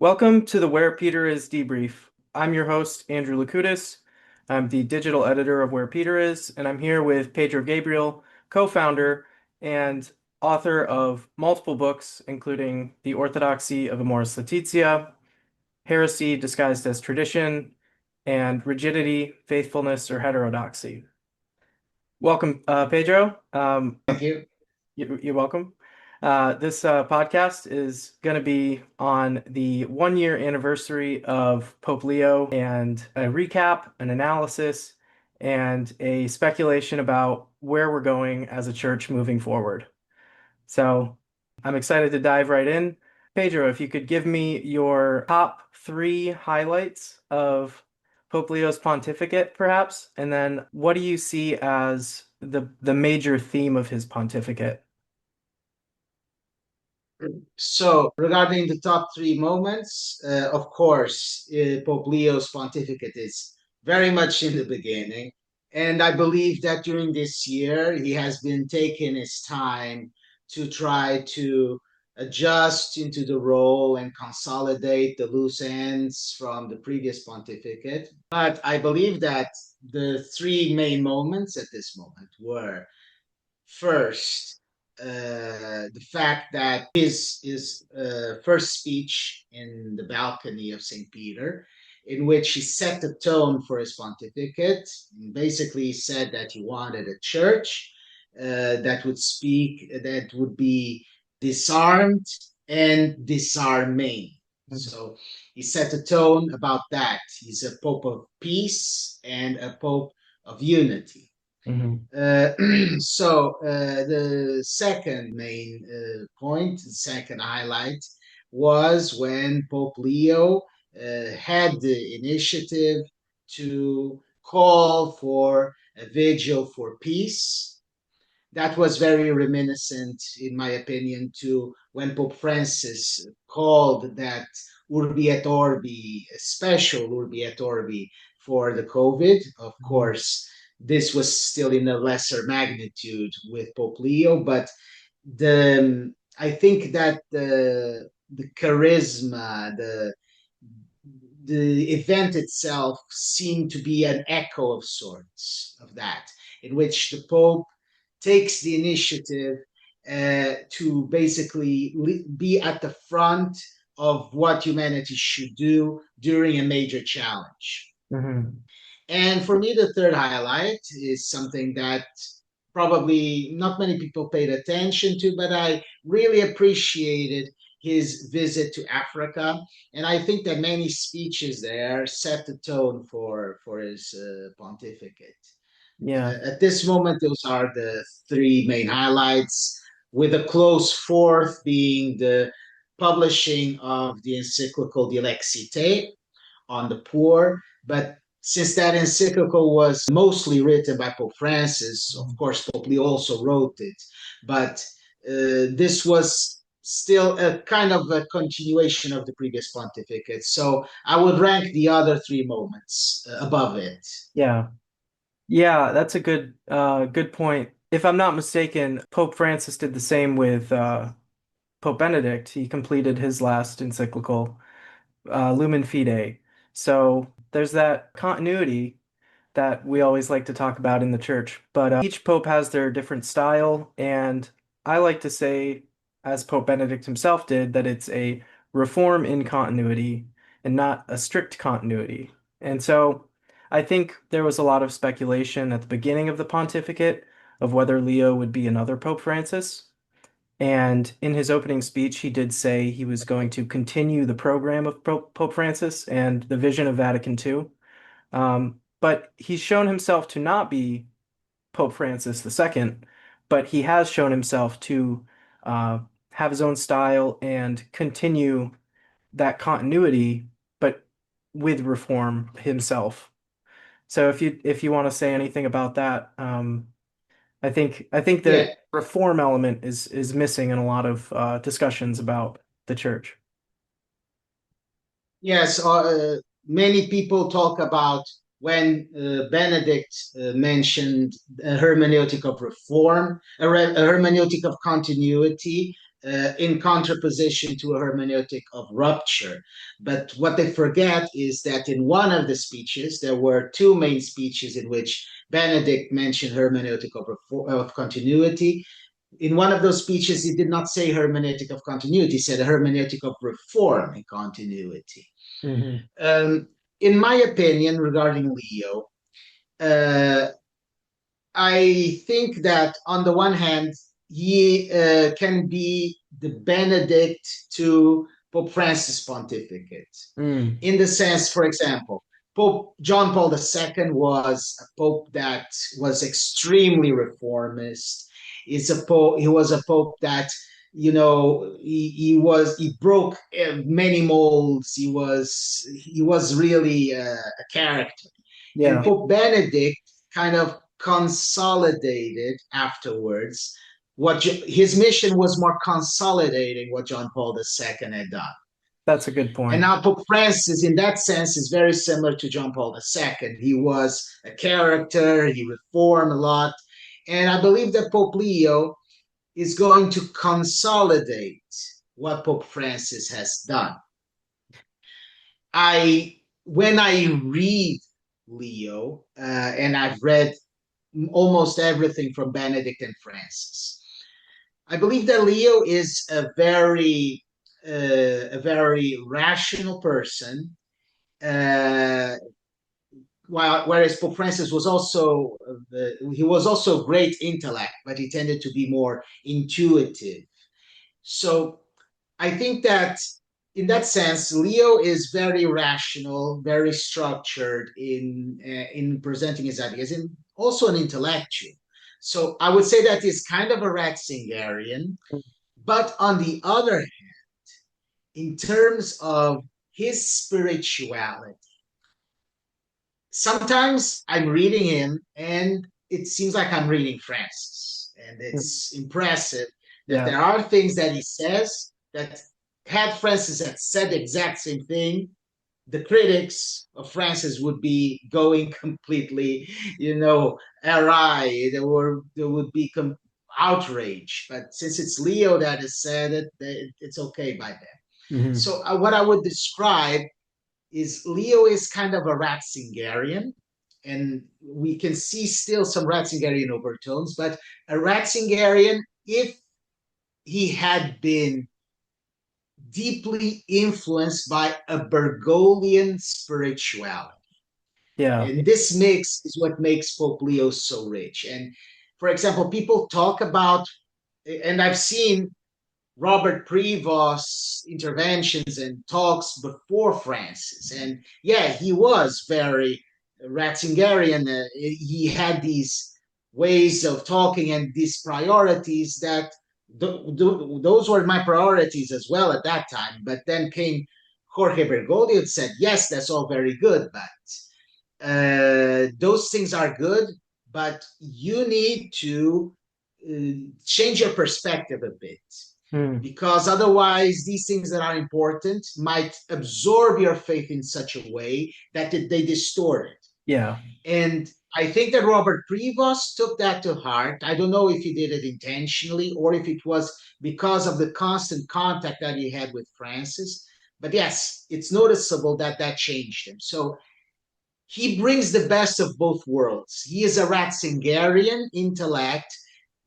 Welcome to the Where Peter Is Debrief. I'm your host, Andrew Likoudis. I'm the digital editor of Where Peter Is, and I'm here with Pedro Gabriel, co-founder and author of multiple books, including The Orthodoxy of Amoris Laetitia, Heresy Disguised as Tradition, and Rigidity, Faithfulness, or Heterodoxy. Welcome, Pedro. Thank you. You're welcome. This podcast is going to be on the 1 year anniversary of Pope Leo and a recap, an analysis, and a speculation about where we're going as a church moving forward. So I'm excited to dive right in. Pedro, if you could give me your top three highlights of Pope Leo's pontificate, perhaps, and then what do you see as the major theme of his pontificate? So, regarding the top three moments, of course, Pope Leo's pontificate is very much in the beginning. And I believe that during this year, he has been taking his time to try to adjust into the role and consolidate the loose ends from the previous pontificate. But I believe that the three main moments at this moment were first, the fact that his first speech in the balcony of St. Peter, in which he set the tone for his pontificate, basically said that he wanted a church that would be disarmed and disarming. So he set a tone about that. He's a pope of peace and a pope of unity. Mhm. Uh, the second main point, the second highlight, was when Pope Leo had the initiative to call for a vigil for peace. That was very reminiscent, in my opinion, to when Pope Francis called that Urbi et Orbi, a special Urbi et Orbi for the COVID. Of Mhm. course, this was still in a lesser magnitude with Pope Leo, but I think that the charisma, the event itself seemed to be an echo of sorts of that, in which the Pope takes the initiative to basically be at the front of what humanity should do during a major challenge. Mhm. And for me, the third highlight is something that probably not many people paid attention to, but I really appreciated his visit to Africa. And I think that many speeches there set the tone for his pontificate. Yeah. At this moment, those are the three main highlights, with a close fourth being the publishing of the encyclical Dilexite on the poor. But since that encyclical was mostly written by Pope Francis, of course, Pope Leo also wrote it, but this was still a kind of a continuation of the previous pontificate. So I would rank the other three moments above it. Yeah. Yeah, that's a good point. If I'm not mistaken, Pope Francis did the same with Pope Benedict. He completed his last encyclical, Lumen Fide. So there's that continuity that we always like to talk about in the church. But each pope has their different style, and I like to say, as Pope Benedict himself did, that it's a reform in continuity and not a strict continuity. And so I think there was a lot of speculation at the beginning of the pontificate of whether Leo would be another Pope Francis. And in his opening speech, he did say he was going to continue the program of Pope Francis and the vision of Vatican II. But he's shown himself to not be Pope Francis II, but he has shown himself to uh, have his own style and continue that continuity, but with reform himself. So if you want to say anything about that, I think Yeah, the reform element is missing in a lot of discussions about the church. yes, many people talk about when Benedict mentioned a hermeneutic of reform, a hermeneutic of continuity. in contraposition to a hermeneutic of rupture. But what they forget is that in one of the speeches, there were two main speeches in which Benedict mentioned hermeneutic of continuity. In one of those speeches, he did not say hermeneutic of continuity, he said hermeneutic of reform and continuity. Hmm. In my opinion, regarding Leo, uh, I think that on the one hand, he can be the Benedict to Pope Francis' pontificate. Mm. In the sense, for example, Pope John Paul II was a pope that was extremely reformist. He was a pope that he broke many molds. He was really a character. And Yeah, Pope Benedict kind of consolidated afterwards his mission was more consolidating what John Paul II had done. that's a good And point. now Pope Francis, in that sense, is very similar to John Paul II. He was a character, he reformed a lot. And I believe that Pope Leo is going to consolidate what Pope Francis has done. When I read Leo, and I've read almost everything from Benedict and Francis, I believe that Leo is a very rational person, uh, whereas Pope Francis was also great intellect, but he tended to be more intuitive. So I think that in that sense, Leo is very rational, very structured in presenting his ideas, and also an intellectual. So I would say that he's kind of a Ratzingerian, but on the other hand, in terms of his spirituality, sometimes I'm reading him and it seems like I'm reading Francis. And Mm. it's impressive that Yeah. there are things that he says that had Francis had said the exact same thing, the critics of Francis would be going completely, awry. There would be outrage. But since it's Leo that has said it, it's okay by them. Hmm. So what I would describe is Leo is kind of a Ratzingerian, and we can see still some Ratzingerian overtones, but a Ratzingerian if he had been deeply influenced by a Bergoglian spirituality. Yeah. And this mix is what makes Pope Leo so rich. And for example, people talk about, and I've seen Robert Prevost's interventions and talks before Francis. And yeah, he was very Ratzingerian. He had these ways of talking and these priorities that those were my priorities as well at that time. But then came Jorge Bergoglio and said, yes, that's all very good, but those things are good, but you need to change your perspective a bit Mm. because otherwise these things that are important might absorb your faith in such a way that they distort it. Yeah. And I think that Robert Prevost took that to heart. I don't know if he did it intentionally or if it was because of the constant contact that he had with Francis. But yes, it's noticeable that that changed him. So he brings the best of both worlds. He is a Ratzingerian intellect,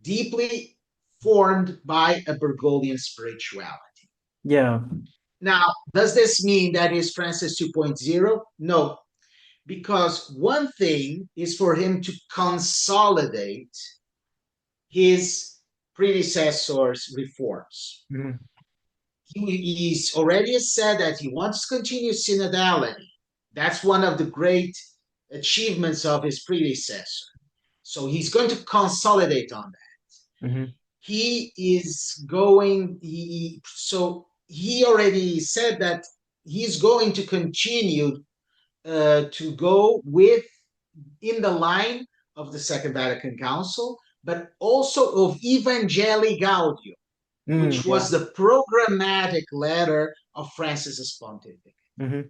deeply formed by a Bergoglian spirituality. Yeah. Now, does this mean that is Francis 2.0? No, because one thing is for him to consolidate his predecessor's reforms. Mhm. He's already said that he wants to continue synodality. That's one of the great achievements of his predecessor. So he's going to consolidate on that. Mhm. He is going, so he already said that he's going to continue to go with in the line of the Second Vatican Council, but also of Evangelii Gaudium, Mm, which yeah. was the programmatic letter of Francis's pontificate. Hmm.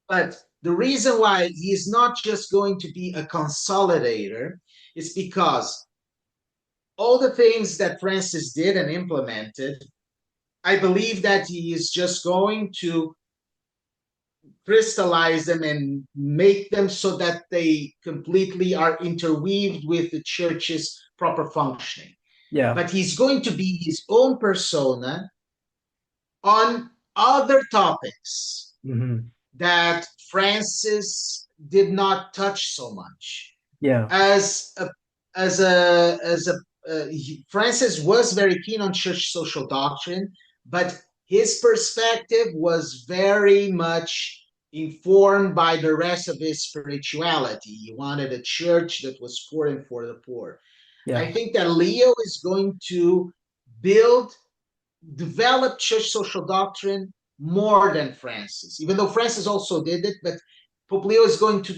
But the reason why he is not just going to be a consolidator is because all the things that Francis did and implemented, I believe that he is just going to crystallize them and make them so that they completely are interweaved with the church's proper functioning. Yeah. But he's going to be his own persona on other topics Hmm. that Francis did not touch so much. Yeah. As a Francis was very keen on church social doctrine, but his perspective was very much informed by the rest of his spirituality. He wanted a church that was for and for the poor. Yeah. I think that Leo is going to build, develop church social doctrine more than Francis, even though Francis also did it, but Pope Leo is going to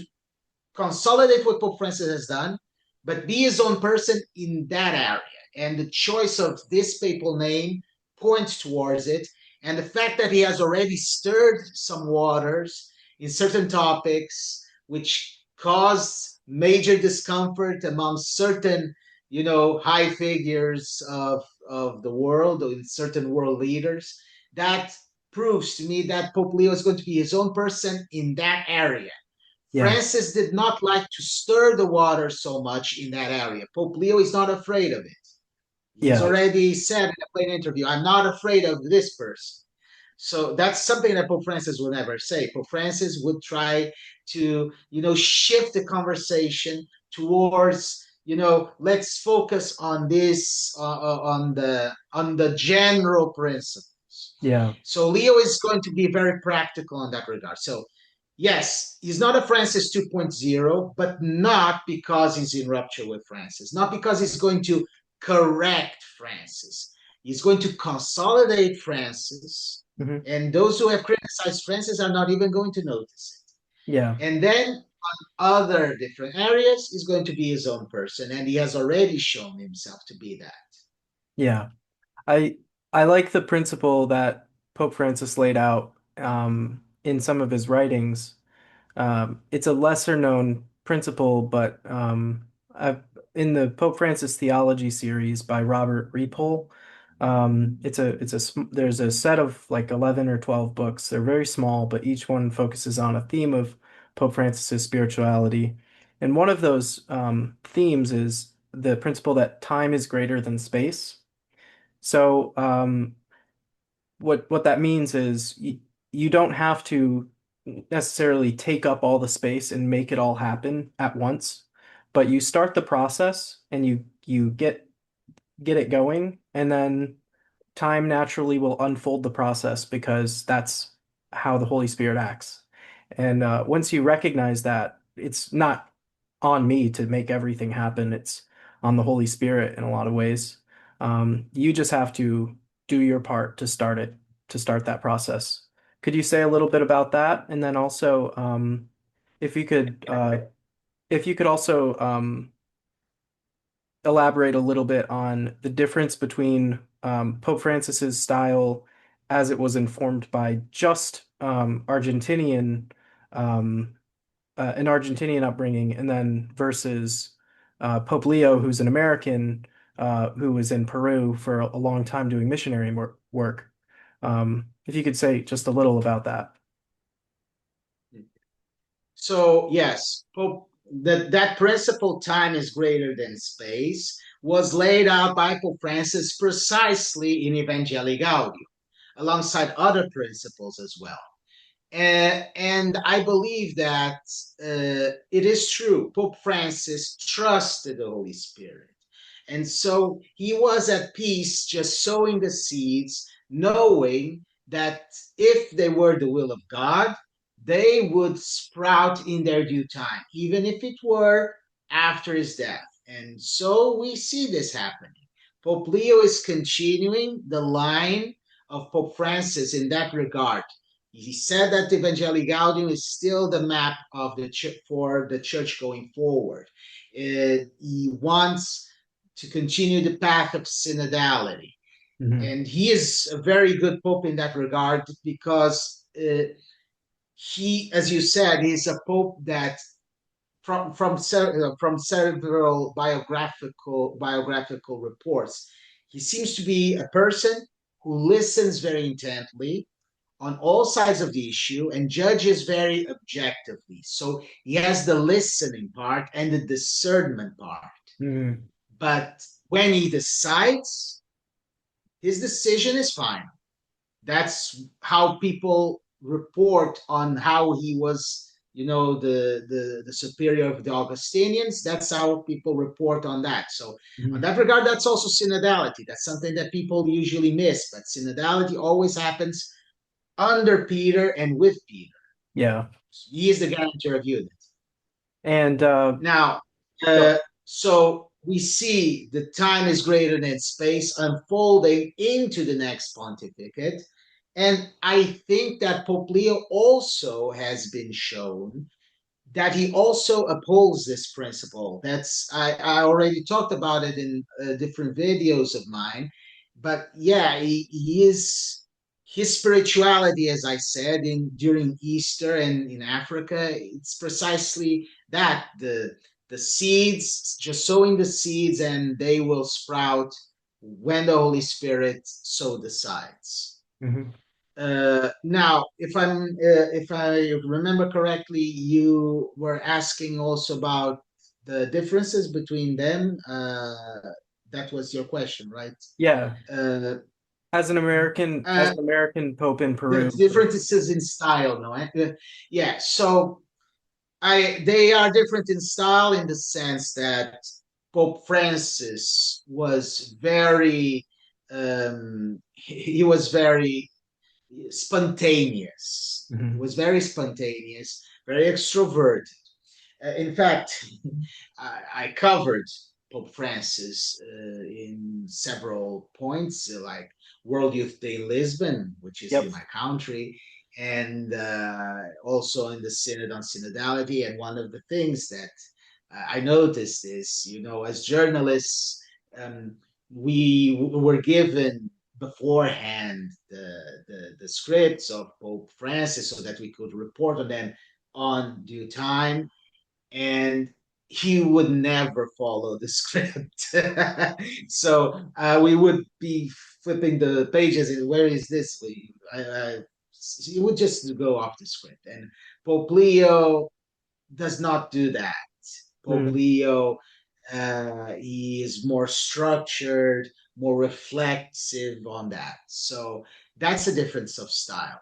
consolidate what Pope Francis has done, but be his own person in that area. And the choice of this papal name points towards it. And the fact that he has already stirred some waters in certain topics, which caused major discomfort among certain, high figures of the world, or in certain world leaders, that proves to me that Pope Leo is going to be his own person in that area. Yeah. Francis did not like to stir the water so much in that area. Pope Leo is not afraid of it. He's Yeah. already said in a plain interview, I'm not afraid of this person. So that's something that Pope Francis would never say. Pope Francis would try to, shift the conversation towards, let's focus on this, on the general principles. Yeah. So Leo is going to be very practical in that regard. So yes, he's not a Francis 2.0, but not because he's in rupture with Francis, not because he's going to correct Francis. He's going to consolidate Francis, Hmm. and those who have criticized Francis are not even going to notice Yeah. it. And then other different areas, he's going to be his own person, and he has already shown himself to be that. Yeah. I I like the principle that Pope Francis laid out in some of his writings. It's a lesser known principle, but in the Pope Francis Theology series by Robert Repole, there's a set of like 11 or 12 books. They're very small, but each one focuses on a theme of Pope Francis's spirituality. And one of those themes is the principle that time is greater than space. So what that means is you don't have to necessarily take up all the space and make it all happen at once, but you start the process and you get it going, and then time naturally will unfold the process because that's how the Holy Spirit acts. And once you recognize that, it's not on me to make everything happen. It's on the Holy Spirit in a lot of ways. You just have to do your part to start that process. Could you say a little bit about that? And then also, if you could, if you could also elaborate a little bit on the difference between Pope Francis's style as it was informed by just an Argentinian upbringing, and then versus Pope Leo, who's an American who was in Peru for a long time doing missionary work. If you could say just a little about that. So yes, that principle, time is greater than space, was laid out by Pope Francis precisely in Evangelii Gaudium, alongside other principles as well. And I believe that it is true. Pope Francis trusted the Holy Spirit. And so he was at peace just sowing the seeds, knowing that if they were the will of God, they would sprout in their due time, even if it were after his death. And so we see this happening. Pope Leo is continuing the line of Pope Francis in that regard. He said that Evangelii Gaudium is still the map of the for the church going forward. He wants to continue the path of synodality. Hmm. And he is a very good pope in that regard because he, as you said, is a pope that from several biographical reports, he seems to be a person who listens very intently on all sides of the issue and judges very objectively. So he has the listening part and the discernment part. Mhm. But when he decides, his decision is final. That's how people report on how he was, the superior of the Augustinians. That's how people report on that. So on Mhm. that regard, that's also synodality. That's something that people usually miss, but synodality always happens under Peter and with Peter. Yeah. He is the guarantor of unity. And Now, go- uh, so we see the time is greater than space unfolding into the next pontificate. And I think that Pope Leo also has been shown that he also upholds this principle. I already talked about it in different videos of mine, but yeah, he is his spirituality, as I said, in during Easter and in Africa. It's precisely that the seeds, just sowing the seeds, and they will sprout when the Holy Spirit so decides. Mhm. Now, if I remember correctly, you were asking also about the differences between them. That was your question, right? Yeah, Uh, as uh, an American Pope in the Peru. differences in style, no? Yeah. So they are different in style in the sense that Pope Francis was very he was very spontaneous. He Mhm. was very spontaneous, very extroverted. In fact, I covered Pope Francis in several points, like World Youth Day Lisbon, which is Yep. in my country, and also in the Synod on Synodality. And one of the things that I noticed is, as journalists, um, we were given beforehand the scripts of Pope Francis so that we could report on them on due time, and he would never follow the script. So we would be flipping the pages and where is this? He would just go off the script. And Pope Leo does not do that. Pope Mhm. Leo, he is more structured, more reflexive on that. So that's a difference of style.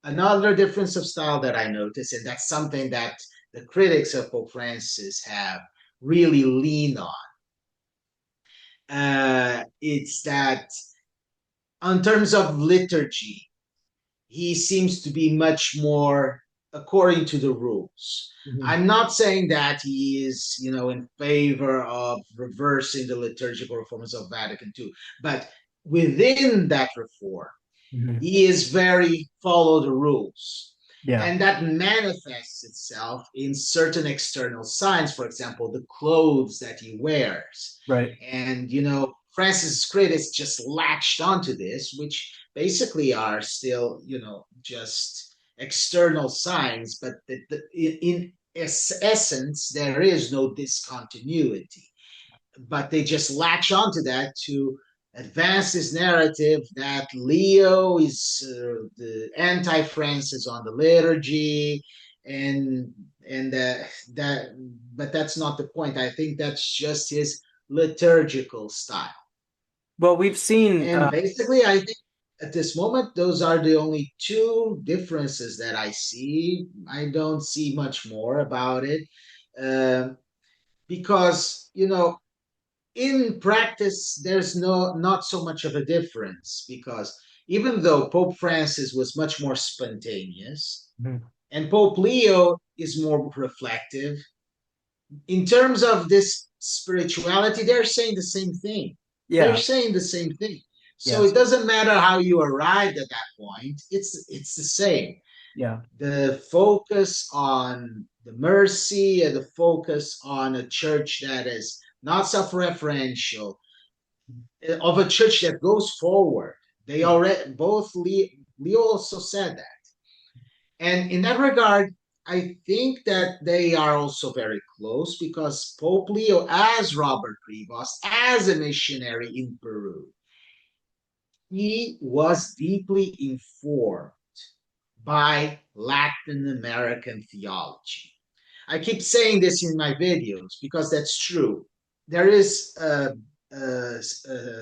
Another difference of style that I notice, and that's something that the critics of Pope Francis have really leaned on, it's that in terms of liturgy, he seems to be much more according to the rules. Mhm. I'm not saying that he is, in favor of reversing the liturgical reforms of Vatican II, but within that reform, Mhm. he is very follow the rules. Yeah. And that manifests itself in certain external signs, for example, the clothes that he wears. Right. And, Francis critics just latched onto this, which basically are still, just external signs, but in essence, there is no discontinuity, but they just latch onto that to advance this narrative that Leo is the anti-Francis on the liturgy, and that, but that's not the point. I think that's just his liturgical style, Well, we've seen and basically, I think at this moment, those are the only two differences that I see. I don't see much more about it. Because in practice, there's not so much of a difference because even though Pope Francis was much more spontaneous Mhm. and Pope Leo is more reflective, in terms of this spirituality, they're saying the same thing. They're Yeah. saying the same thing. So it Yes. doesn't matter how you arrived at that point, it's the same. Yeah. The focus on the mercy and the focus on a church that is not self-referential, of a church that goes forward. They already both Leo also said that, and in that regard, I think that they are also very close because Pope Leo, as Robert Prevost, as a missionary in Peru, he was deeply informed by Latin American theology. I keep saying this in my videos because that's true. There is a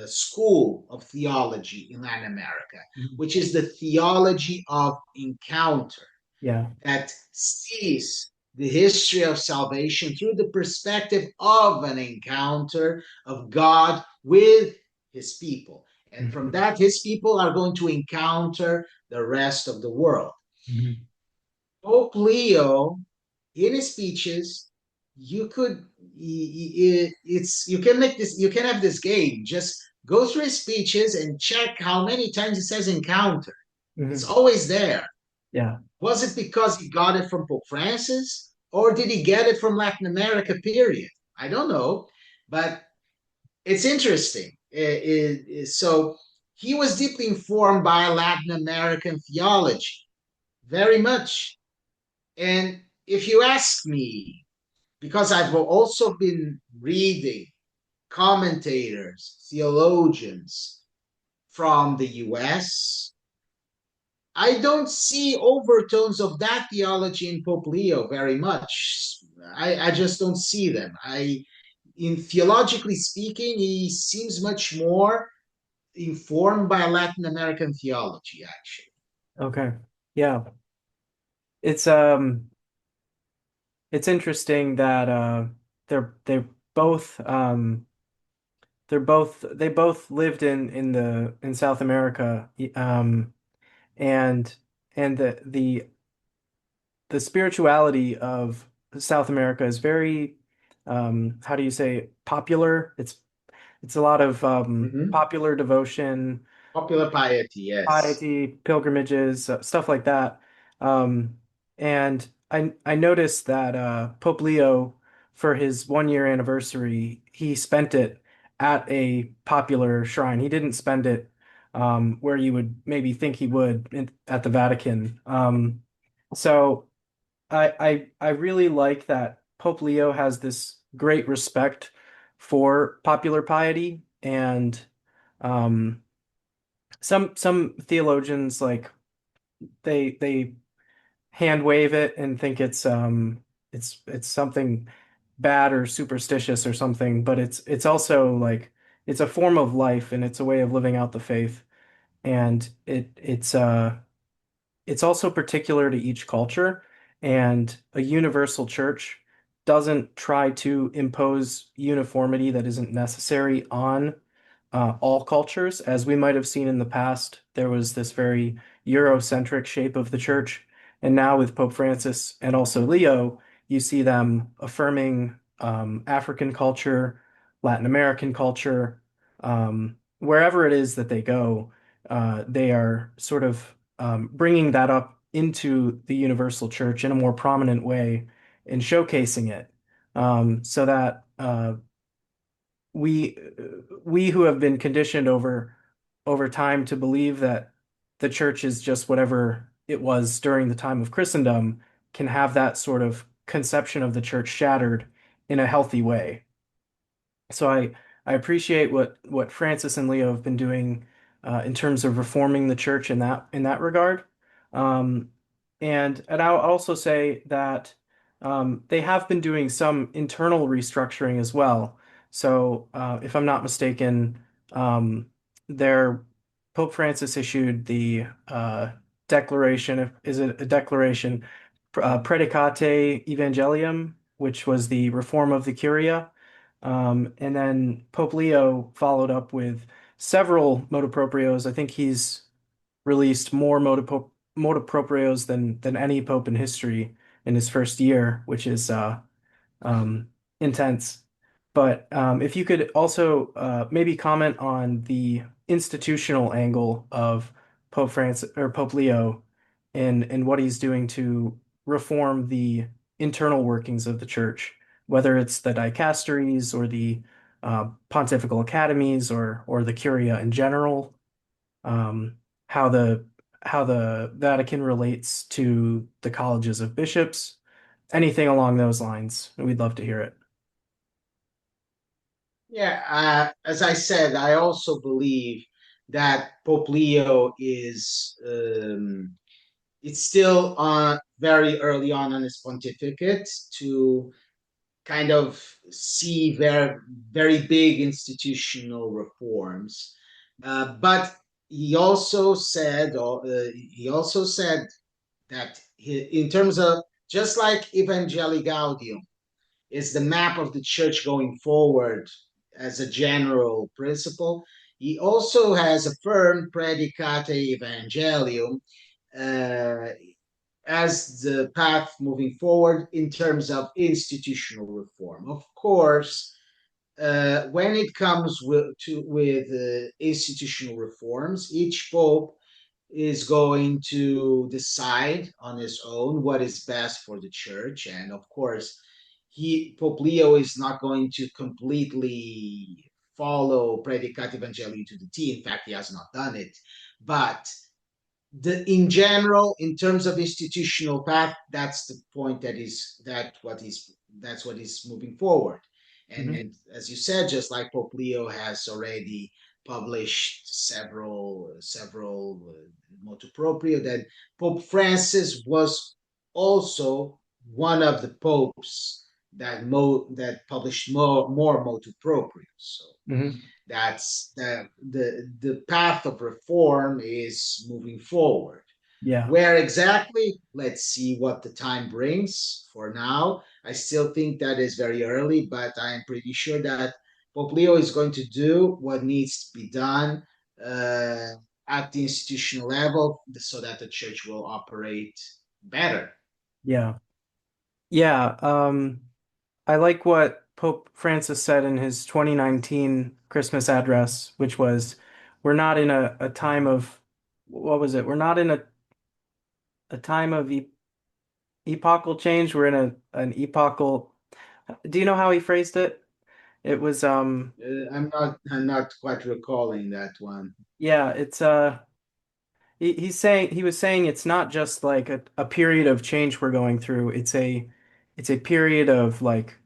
school of theology in Latin America, Mhm. which is the theology of encounter Yeah. that sees the history of salvation through the perspective of an encounter of God with his people. And from Mhm. that, his people are going to encounter the rest of the world. Mhm. Pope Leo, in his speeches, you could it's you can make this, you can have this game. Just go through his speeches and check how many times it says encounter. It's Mhm. always there. Yeah. Was it because he got it from Pope Francis, or did he get it from Latin America? Period. I don't know, but it's interesting. So he was deeply informed by Latin American theology, very much. And if you ask me, because I've also been reading commentators, theologians from the US, I don't see overtones of that theology in Pope Leo very much. I just don't see them. In theologically speaking, he seems much more informed by Latin American theology, actually. Okay. Yeah. It's it's interesting that they're both they both lived in South America, and the spirituality of South America is very, how do you say, popular. It's a lot of Mhm. popular devotion, Popular piety, yes. piety, pilgrimages, stuff like that. Um, and I noticed that Pope Leo, for his 1 year anniversary, he spent it at a popular shrine. He didn't spend it where you would maybe think he would at the Vatican. So I really like that Pope Leo has this great respect for popular piety, and um, some theologians, like, they hand wave it and think it's something bad or superstitious or something, but it's also like it's a form of life, and it's a way of living out the faith, and it's also particular to each culture, and a universal church doesn't try to impose uniformity that isn't necessary on all cultures. As we might have seen in the past, there was this very Eurocentric shape of the church, and now with Pope Francis and also Leo, you see them affirming African culture, Latin American culture, wherever it is that they go. They are sort of bringing that up into the universal church in a more prominent way and showcasing it, so that we we who have been conditioned over time to believe that the church is just whatever it was during the time of Christendom can have that sort of conception of the church shattered in a healthy way. So I appreciate what Francis and Leo have been doing in terms of reforming the church in that regard. Um, and I'll also say that they have been doing some internal restructuring as well. So if I'm not mistaken, um, their Pope Francis issued the declaration. Is it a declaration? Predicate Evangelium, which was the reform of the Curia. And then Pope Leo followed up with several motu proprios. I think he's released more motu proprios than any pope in history in his first year, which is um, intense. But if you could also maybe comment on the institutional angle of Pope Francis or Pope Leo and what he's doing to reform the internal workings of the church, whether it's the dicasteries or the pontifical academies or the curia in general, um, how the how the Vatican relates to the colleges of bishops, anything along those lines. We'd love to hear it. Yeah, as I said, I also believe that Pope Leo is it's still very early on in his pontificate to kind of see very big institutional reforms. But he also said that in terms of just like Evangelii Gaudium is the map of the church going forward as a general principle, he also has affirmed Predicate Evangelium uh, as the path moving forward in terms of institutional reform. Of course, when it comes with institutional reforms, each pope is going to decide on his own what is best for the church, and of course, Pope Leo is not going to completely follow Predicate Evangelii to the T. In fact, he has not done it, but in general, in terms of institutional path, that's the point that's what is moving forward. Mhm. And as you said, just like Pope Leo has already published several motu proprio, that Pope Francis was also one of the popes that published more motu proprio. So Mhm. that's the path of reform is moving forward. Yeah. Where exactly? Let's see what the time brings. For now, I still think that is very early, but I am pretty sure that Pope Leo is going to do what needs to be done uh, at the institutional level so that the church will operate better. Yeah. Yeah. I like what Pope Francis said in his 2019 Christmas address, which was, we're not in a time of, what was it? We're not in a time of epochal change. We're in an epochal. Do you know how he phrased it? It was, I'm not quite recalling that one. yeah, it's, he was saying it's not just like a period of change we're going through. It's a period of like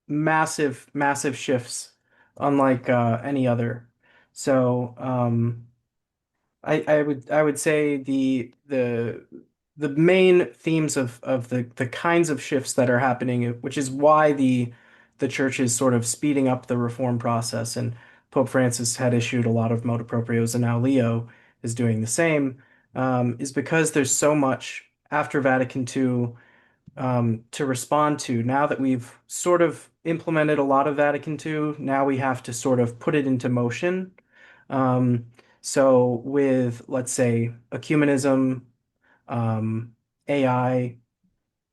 massive shifts, unlike any other. So I would say the main themes of the kinds of shifts that are happening, which is why the church is sort of speeding up the reform process. And Pope Francis had issued a lot of motu proprios, and now Leo is doing the same, is because there's so much after Vatican II to respond to. Now that we've sort of implemented a lot of Vatican II, now we have to sort of put it into motion. Um, so with, let's say, ecumenism, um, AI,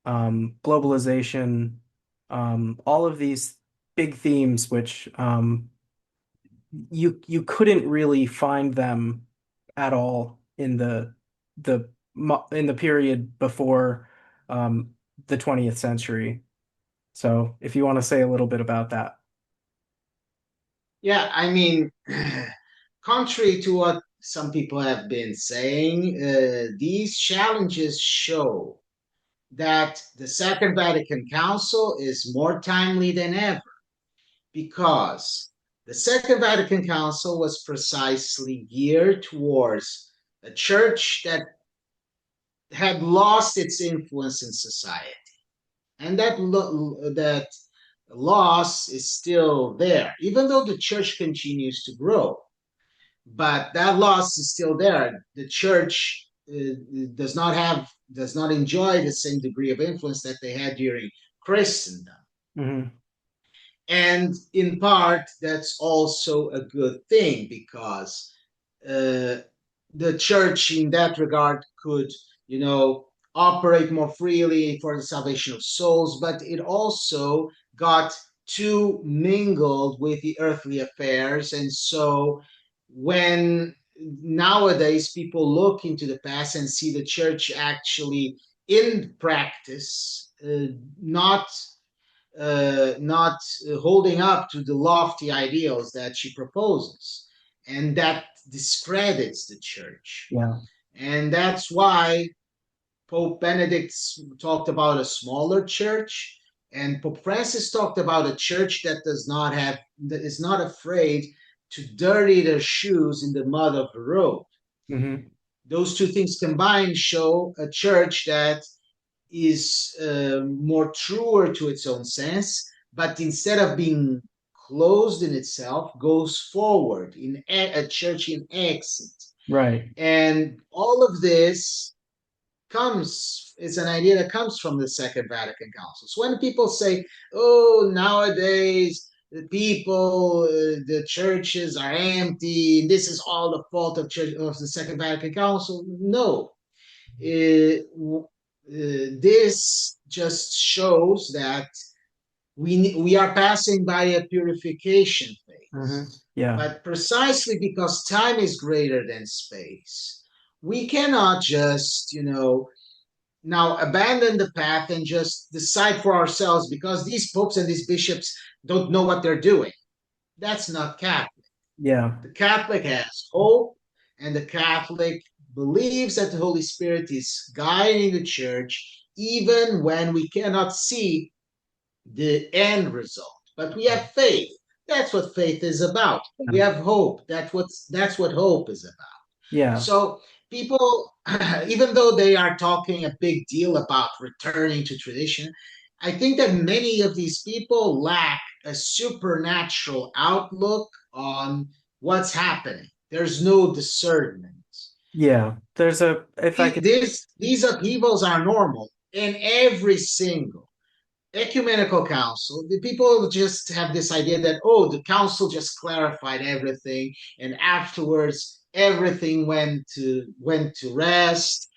globalization, all of these big themes, which you couldn't really find them at all in in the period before the 20th century. So if you want to say a little bit about that. Yeah, I mean, contrary to what some people have been saying, these challenges show that the Second Vatican Council is more timely than ever because the Second Vatican Council was precisely geared towards a church that had lost its influence in society. And that loss is still there, even though the church continues to grow. But that loss is still there. The church does not enjoy the same degree of influence that they had during Christendom. Hmm. And in part, that's also a good thing because uh, the church, in that regard, could, you know, operate more freely for the salvation of souls, but it also got too mingled with the earthly affairs. And so when nowadays people look into the past and see the church actually in practice, not holding up to the lofty ideals that she proposes, and that discredits the church. Yeah. And that's why Pope Benedict talked about a smaller church, and Pope Francis talked about a church that is not afraid to dirty their shoes in the mud of the road. Hmm. Those two things combined show a church that is more truer to its own sense, but instead of being closed in itself, goes forward in a church in exit. Right. And all of this is an idea that comes from the Second Vatican Council. So when people say, "Oh, nowadays the churches are empty, this is all the fault of the Second Vatican Council," no, this just shows that we are passing by a purification Hmm. phase. Yeah. But precisely because time is greater than space, we cannot just, now abandon the path and just decide for ourselves because these popes and these bishops don't know what they're doing. That's not Catholic. Yeah. The Catholic has hope, and the Catholic believes that the Holy Spirit is guiding the church even when we cannot see the end result. But we have faith. That's what faith is about. We have hope. That's what hope is about. Yeah. So people, even though they are talking a big deal about returning to tradition, I think that many of these people lack a supernatural outlook on what's happening. There's no discernment. Yeah. If I could, These upheavals are normal in every single ecumenical council. The people just have this idea that, oh, the council just clarified everything, and afterwards everything went to rest.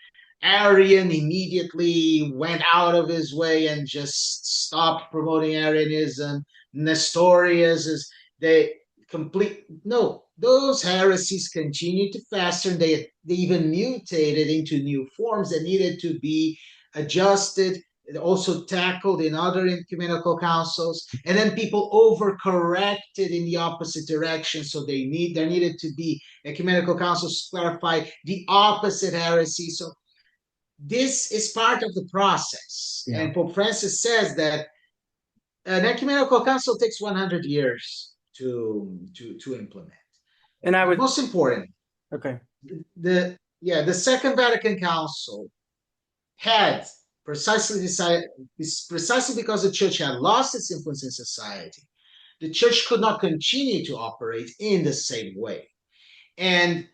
Arian immediately went out of his way and just stopped promoting Arianism. Nestorius is they complete no. Those heresies continued to fester, and they even mutated into new forms that needed to be adjusted, also tackled in other ecumenical councils, and then people overcorrected in the opposite direction. So there needed to be ecumenical councils to clarify the opposite heresy. So this is part of the process. yeah. And Pope Francis says that an ecumenical council takes 100 years to implement. And I But would, most important, okay. the Second Vatican Council had precisely because the church had lost its influence in society, the church could not continue to operate in the same way. And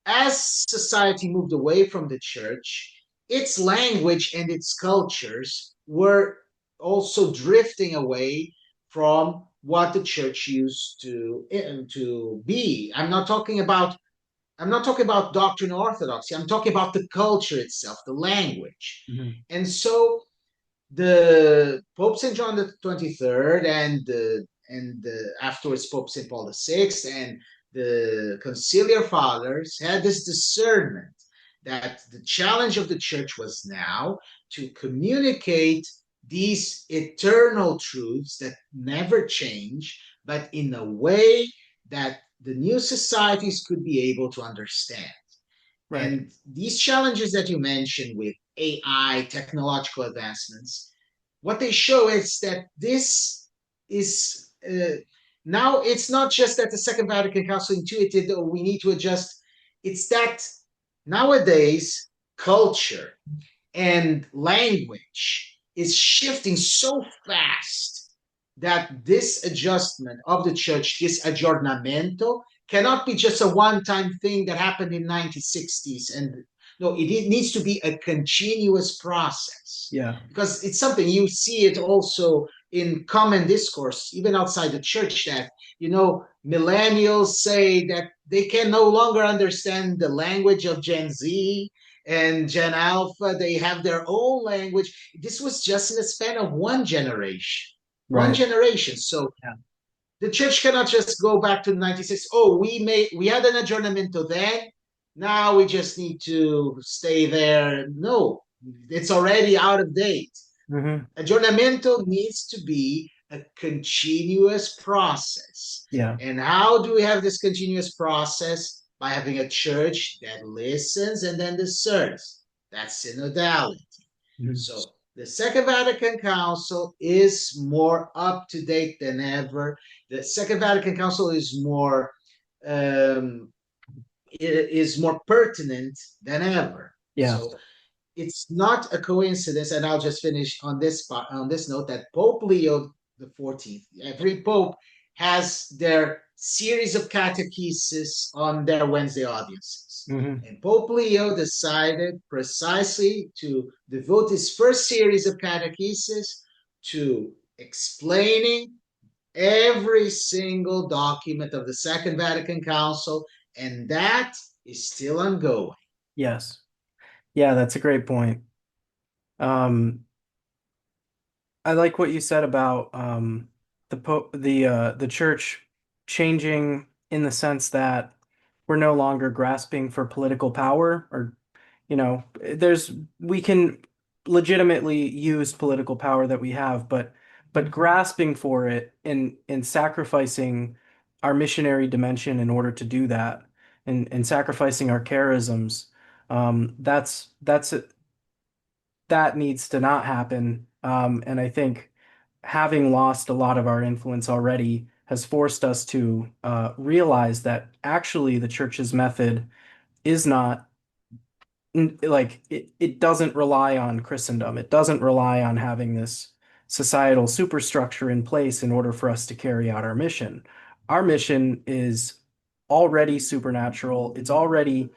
as society moved away from the church, its language and its cultures were also drifting away from what the church used to be. I'm not talking about doctrine or orthodoxy. I'm talking about the culture itself, the language. Hmm. And so the Pope St. John the 23rd and afterwards Pope St. Paul the Sixth and the conciliar fathers had this discernment that the challenge of the church was now to communicate these eternal truths that never change, but in a way that the new societies could be able to understand. Right. And these challenges that you mentioned with AI, technological advancements, what they show is that this is now it's not just that the Second Vatican Council intuited, oh, we need to adjust. It's that nowadays culture and language is shifting so fast that this adjustment of the church, this aggiornamento, cannot be just a one-time thing that happened in 1960s. And no, it needs to be a continuous process Yeah. because it's something you see it also in common discourse, even outside the church, that millennials say that they can no longer understand the language of Gen Z and Gen Alpha. They have their own language. This was just in the span of one generation. One Right. generation. So Yeah. the church cannot just go back to 96. Oh, we had an aggiornamento then. Now we just need to stay there. No, it's already out of date. Hmm. Aggiornamento needs to be a continuous process. Yeah. And how do we have this continuous process? by having a church that listens and then discerns. That's synodality. Mhm. So the Second Vatican Council is more up to date than ever. The Second Vatican Council um, is more pertinent than ever. Yeah. So it's not a coincidence, and I'll just finish on this note that Pope Leo the 14th, every pope has their series of catechesis on their Wednesday audiences. Hmm. And Pope Leo decided precisely to devote his first series of catechesis to explaining every single document of the Second Vatican Council, and that is still ongoing. Yes. Yeah, that's a great point. Um, I like what you said about the church changing in the sense that we're no longer grasping for political power, or there's we can legitimately use political power that we have, but grasping for it and sacrificing our missionary dimension in order to do that, and sacrificing our charisms, that's that needs to not happen. And I think having lost a lot of our influence already has forced us to realize that actually the church's method is not like it doesn't rely on Christendom. It doesn't rely on having this societal superstructure in place in order for us to carry out our mission. Our mission is already supernatural. It's already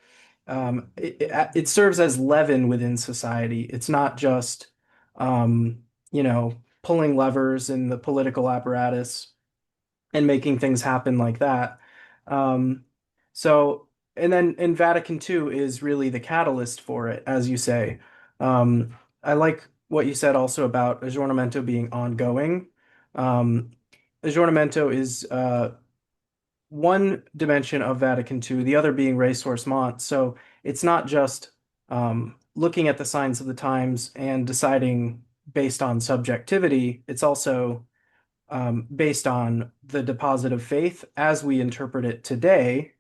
it serves as leaven within society. It's not just pulling levers in the political apparatus and making things happen like that. Um, so, and Vatican II is really the catalyst for it, as you say. I like what you said also about aggiornamento being ongoing. Um, aggiornamento is one dimension of Vatican II, the other being ressourcement. So it's not just looking at the signs of the times and deciding based on subjectivity. It's also based on the deposit of faith as we interpret it today,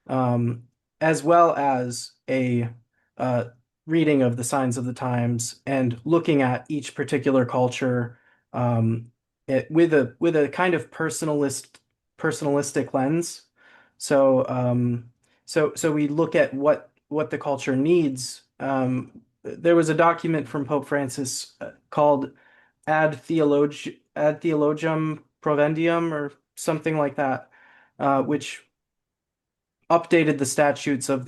um, as well as a uh, reading of the signs of the times and looking at each particular culture with a kind of personalistic lens. So so we look at what the culture needs. There was a document from Pope Francis called Ad Theologium Provendium or something like that, which updated the statutes of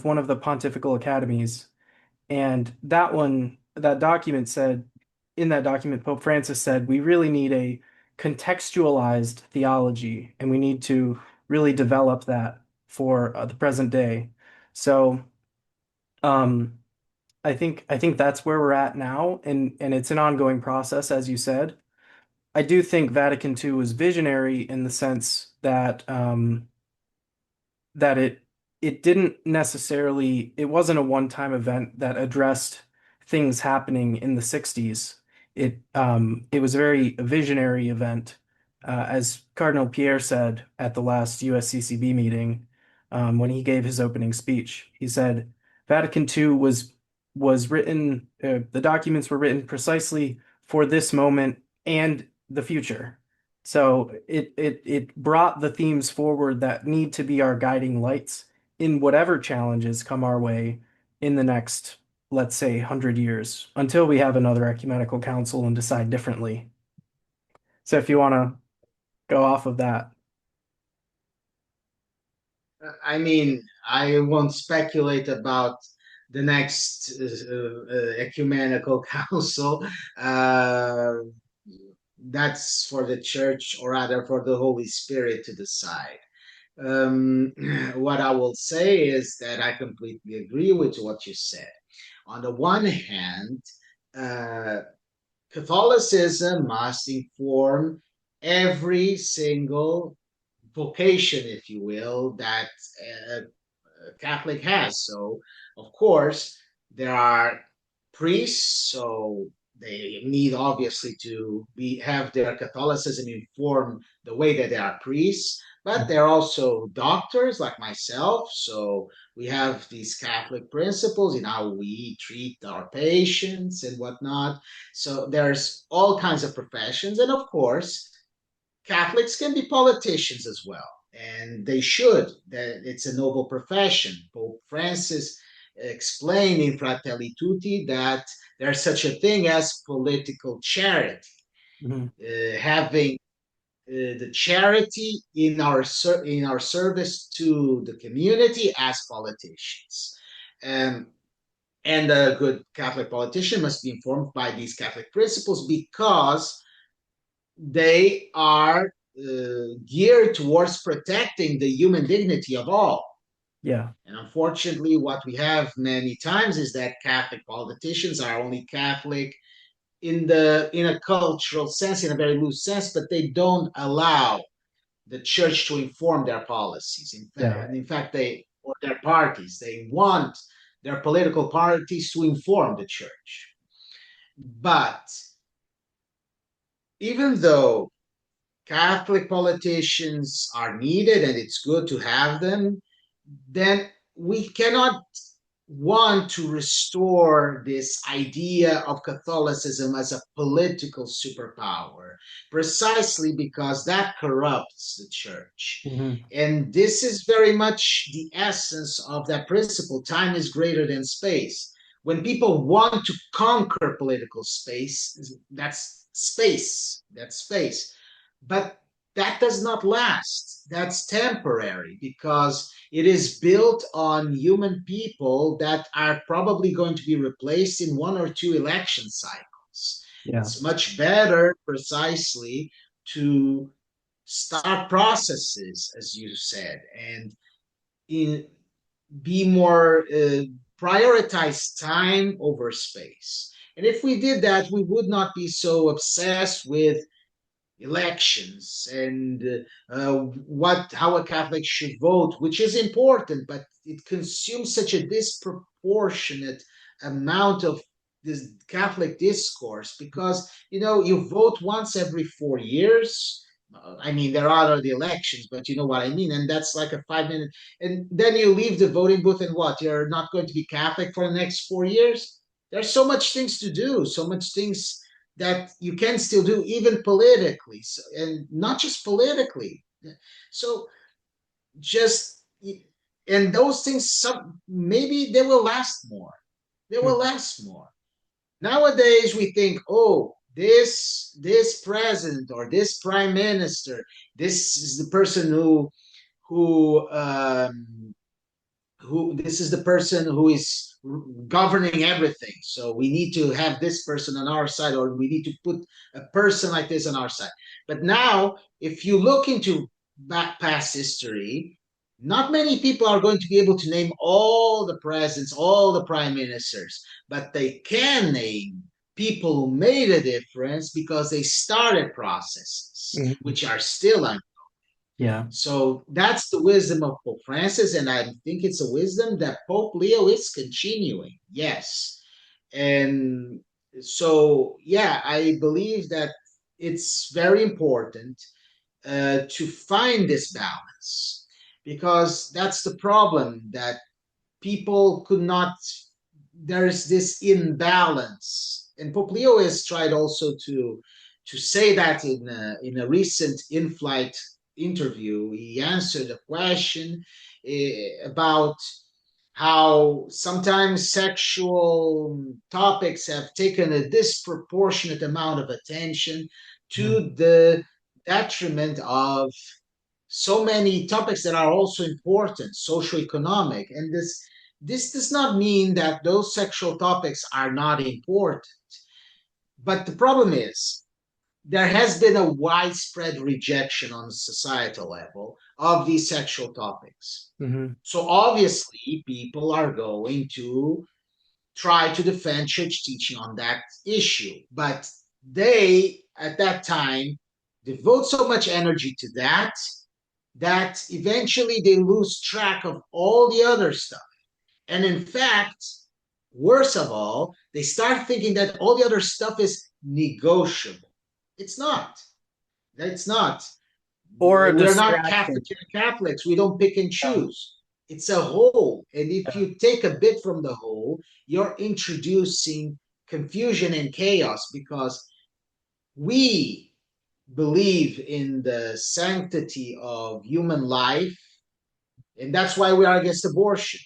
one of the pontifical academies. And that document said, in that document, Pope Francis said, we really need a contextualized theology, and we need to really develop that for the present day. So, um, I think that's where we're at now, and it's an ongoing process, as you said. I do think Vatican II was visionary in the sense that that it didn't necessarily it wasn't a one-time event that addressed things happening in the 60s. It was a very visionary event, as Cardinal Pierre said at the last USCCB meeting, when he gave his opening speech. He said Vatican II was written, the documents were written precisely for this moment and the future. So it brought the themes forward that need to be our guiding lights in whatever challenges come our way in the next, let's say, 100 years, until we have another ecumenical council and decide differently. So if you want to go off of that. I mean, I won't speculate about the next ecumenical council. Uh, that's for the church, or rather for the Holy Spirit to decide. Um, what I will say is that I completely agree with what you said. On the one hand, uh, Catholicism must inform every single vocation, if you will, that Catholic has. So, of course, there are priests, so they need obviously to be have their Catholicism inform the way that they are priests. But they're also doctors like myself. So we have these Catholic principles in how we treat our patients and whatnot. So there's all kinds of professions. And of course, Catholics can be politicians as well. And they should. That it's a noble profession. Pope Francis explained in Fratelli Tutti that there's such a thing as political charity, Hmm. having the charity in our service to the community as politicians. Um, and a good Catholic politician must be informed by these Catholic principles because they are geared towards protecting the human dignity of all. Yeah. And unfortunately, what we have many times is that Catholic politicians are only Catholic in a cultural sense, in a very loose sense, but they don't allow the church to inform their policies. Yeah. In fact, they or their parties, they want their political parties to inform the church. But even though Catholic politicians are needed and it's good to have them, then we cannot want to restore this idea of Catholicism as a political superpower, precisely because that corrupts the church. Hmm. And this is very much the essence of that principle time is greater than space. When people want to conquer political space, that's space, that's space. But that does not last. That's temporary because it is built on human people that are probably going to be replaced in one or two election cycles. Yeah. It's much better, precisely, to start processes, as you said, and in, be more prioritize time over space. And if we did that, we would not be so obsessed with elections and what how a Catholic should vote, which is important, but it consumes such a disproportionate amount of this Catholic discourse because you vote once every 4 years. I mean, there are the elections, but you know what I mean, and that's like a 5 minute, and then you leave the voting booth, and what? You're not going to be Catholic for the next 4 years. There's so much things to do, so much things that you can still do even politically, so, and not just politically. So just and those things, some maybe they will last more. They will last more. Nowadays we think, oh, this president or this prime minister, this is the person who this is the person who is governing everything. So we need to have this person on our side, or we need to put a person like this on our side. But now, if you look into back past history, not many people are going to be able to name all the presidents, all the prime ministers, but they can name people who made a difference because they started processes Hmm. which are still on. Yeah. So that's the wisdom of Pope Francis, and I think it's a wisdom that Pope Leo is continuing. Yes. And so, yeah, I believe that it's very important to find this balance because that's the problem that people could not, there's this imbalance. And Pope Leo has tried also to say that in a recent in-flight interview. He answered a question about how sometimes sexual topics have taken a disproportionate amount of attention Hmm. to the detriment of so many topics that are also important, social economic. And this does not mean that those sexual topics are not important. But the problem is there has been a widespread rejection on a societal level of these sexual topics. Hmm. So obviously, people are going to try to defend church teaching on that issue. But they, at that time, devote so much energy to that eventually they lose track of all the other stuff. And in fact, worse of all, they start thinking that all the other stuff is negotiable. It's not. It's not. Or a We're not Catholic distraction. Catholics. We don't pick and Yeah. choose. It's a whole. And if Yeah. you take a bit from the whole, you're introducing confusion and chaos because we believe in the sanctity of human life, and that's why we are against abortion.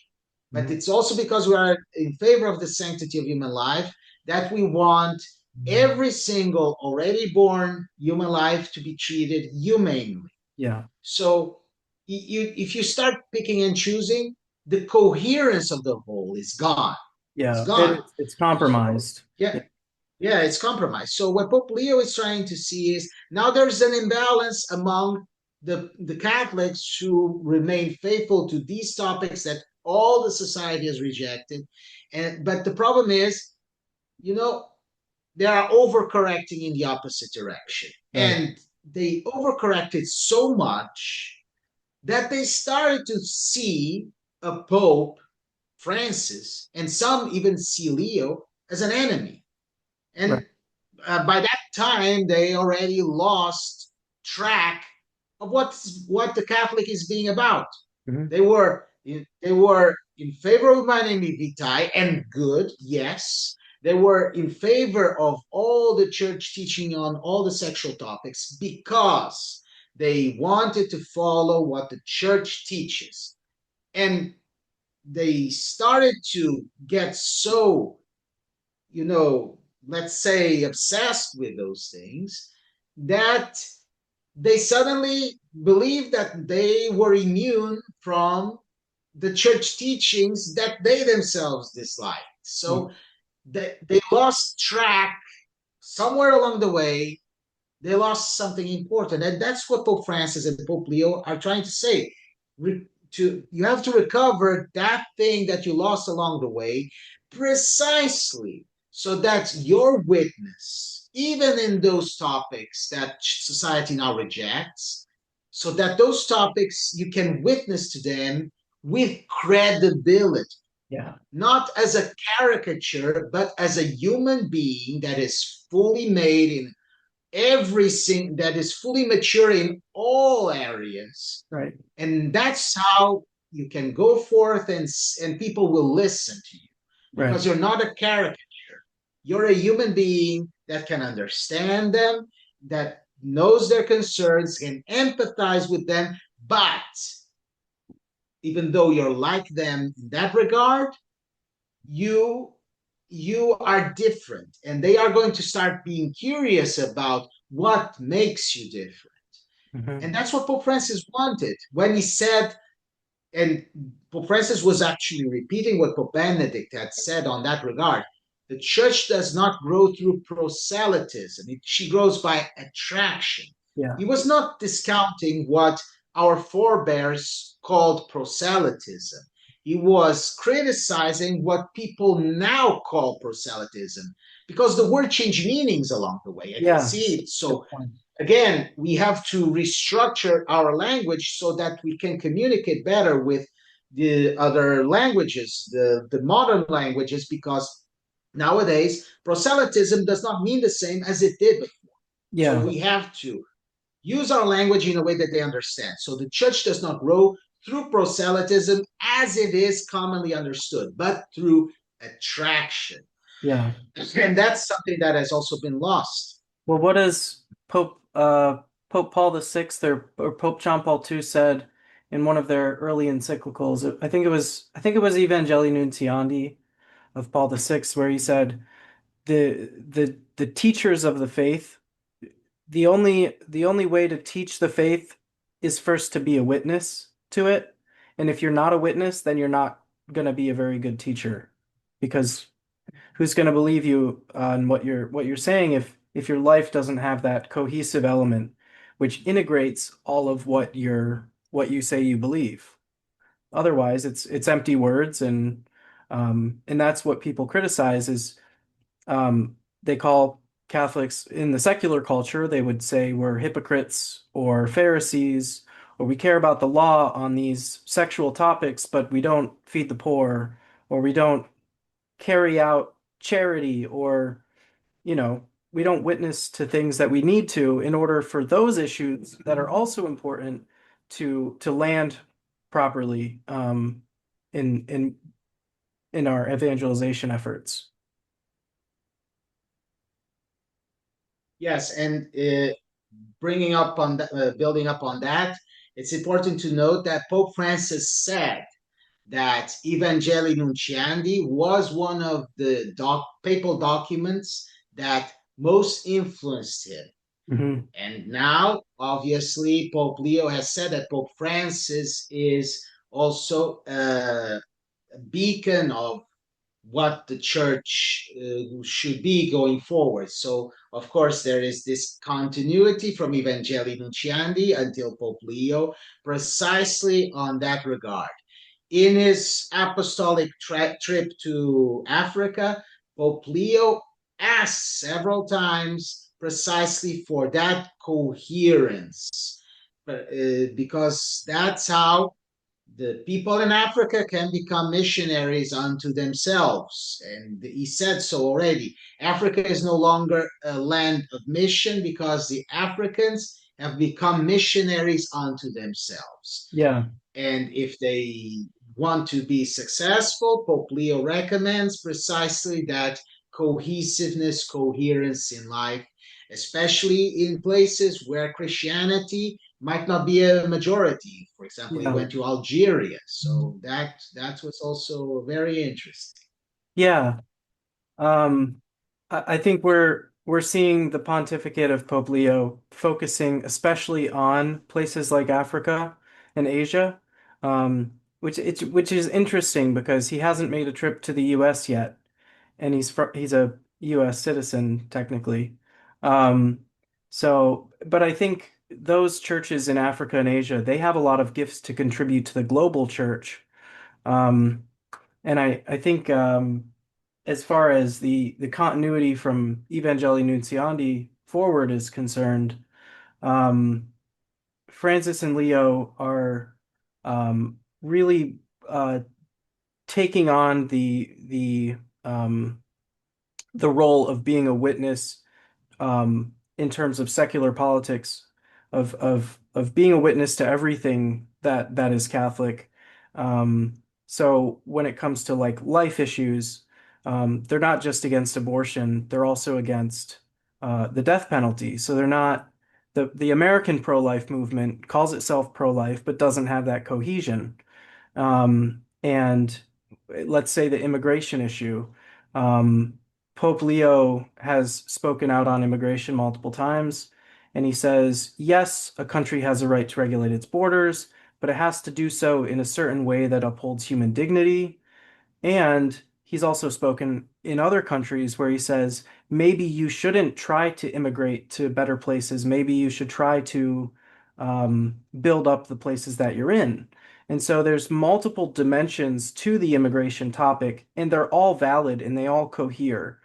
But Mhm. it's also because we are in favor of the sanctity of human life that we want every single already born human life to be treated humanely. Yeah. So if you start picking and choosing, the coherence of the whole is gone. It's Yeah. gone. It's compromised. Yeah, Yeah. yeah, it's compromised. So what Pope Leo is trying to see is now there's an imbalance among the Catholics who remain faithful to these topics that all the society has rejected. And but the problem is, you know, they are overcorrecting in the opposite direction. Right. And they overcorrected so much that they started to see a Pope Francis and some even see Leo as an enemy. Right. And by that time, they already lost track of what the Catholic is being about. Mhm. They were in favor of Humanae Vitae and good, yes. They were in favor of all the church teaching on all the sexual topics because they wanted to follow what the church teaches. And they started to get so, you know, let's say, obsessed with those things that they suddenly believed that they were immune from the church teachings that they themselves disliked. Mm. So they lost track somewhere along the way. They lost something important, and that's what Pope Francis and Pope Leo are trying to say. You have to recover that thing that you lost along the way, precisely so that your witness, even in those topics that society now rejects, so that those topics you can witness to them with credibility, Yeah. not as a caricature, but as a human being that is fully made in everything, that is fully mature in all areas. Right. And that's how you can go forth, and people will listen to you Right. because you're not a caricature. You're a human being that can understand them, that knows their concerns, can empathize with them. But even though you're like them in that regard, you you are different, and they are going to start being curious about what makes you different. And Mhm. that's what Pope Francis wanted when he said, and Pope Francis was actually repeating what Pope Benedict had said on that regard. The church does not grow through proselytism, she grows by attraction. Yeah. He was not discounting what our forebears called proselytism. He was criticizing what people now call proselytism because the word changed meanings along the way. I can Yeah. see it. Good So point. again, we have to restructure our language so that we can communicate better with the other languages, the modern languages, because nowadays proselytism does not mean the same as it did before. So Yeah. we have to use our language in a way that they understand. So the church does not grow through proselytism as it is commonly understood, but through attraction. Yeah. And that's something that has also been lost. Well, what does Pope Paul VI or Pope John Paul II said in one of their early encyclicals? I think it was Evangelii Nuntiandi of Paul VI, where he said the teachers of the faith, the only way to teach the faith is first to be a witness to it. And if you're not a witness, then you're not going to be a very good teacher, because who's going to believe you on what you're saying if your life doesn't have that cohesive element which integrates all of what you say you believe. Otherwise, it's empty words, and that's what people criticize is they call Catholics in the secular culture, they would say we're hypocrites or Pharisees, or we care about the law on these sexual topics, but we don't feed the poor, or we don't carry out charity, or, you know. we don't witness to things that we need to in order for those issues that are also important to land properly in in our evangelization efforts. Yes, and bringing up on that, building up on that, it's important to note that Pope Francis said that Evangelii Nunciandi was one of the papal documents that most influenced him. Hmm. And now, obviously, Pope Leo has said that Pope Francis is also a beacon of what the church should be going forward. So, of course, there is this continuity from Evangelii Nunciandi until Pope Leo, precisely on that regard. In his apostolic trip to Africa, Pope Leo asked several times precisely for that coherence, because that's how the people in Africa can become missionaries unto themselves. And he said so already. Africa is no longer a land of mission because the Africans have become missionaries unto themselves. Yeah, And if they want to be successful, Pope Leo recommends precisely that cohesiveness, coherence in life, especially in places where Christianity might not be a majority. For example, he yeah, went to Algeria, so that was also very interesting. yeah. Um, I think we're seeing the pontificate of Pope Leo focusing especially on places like Africa and Asia, which is interesting because he hasn't made a trip to the U.S. yet, and he's a U.S. citizen technically. Um, but I think those churches in Africa and Asia, they have a lot of gifts to contribute to the global church. Um, and I think as far as the continuity from Evangelii Nuntiandi forward is concerned, um, Francis and Leo are really taking on the role of being a witness in terms of secular politics, of being a witness to everything that is Catholic. So when it comes to like life issues, they're not just against abortion, they're also against the death penalty. So they're not the American pro-life movement calls itself pro-life, but doesn't have that cohesion. And let's say the immigration issue. Um, Pope Leo has spoken out on immigration multiple times, and he says, yes, a country has a right to regulate its borders, but it has to do so in a certain way that upholds human dignity. And he's also spoken in other countries where he says, maybe you shouldn't try to immigrate to better places. Maybe you should try to build up the places that you're in. And so there's multiple dimensions to the immigration topic, and they're all valid and they all cohere.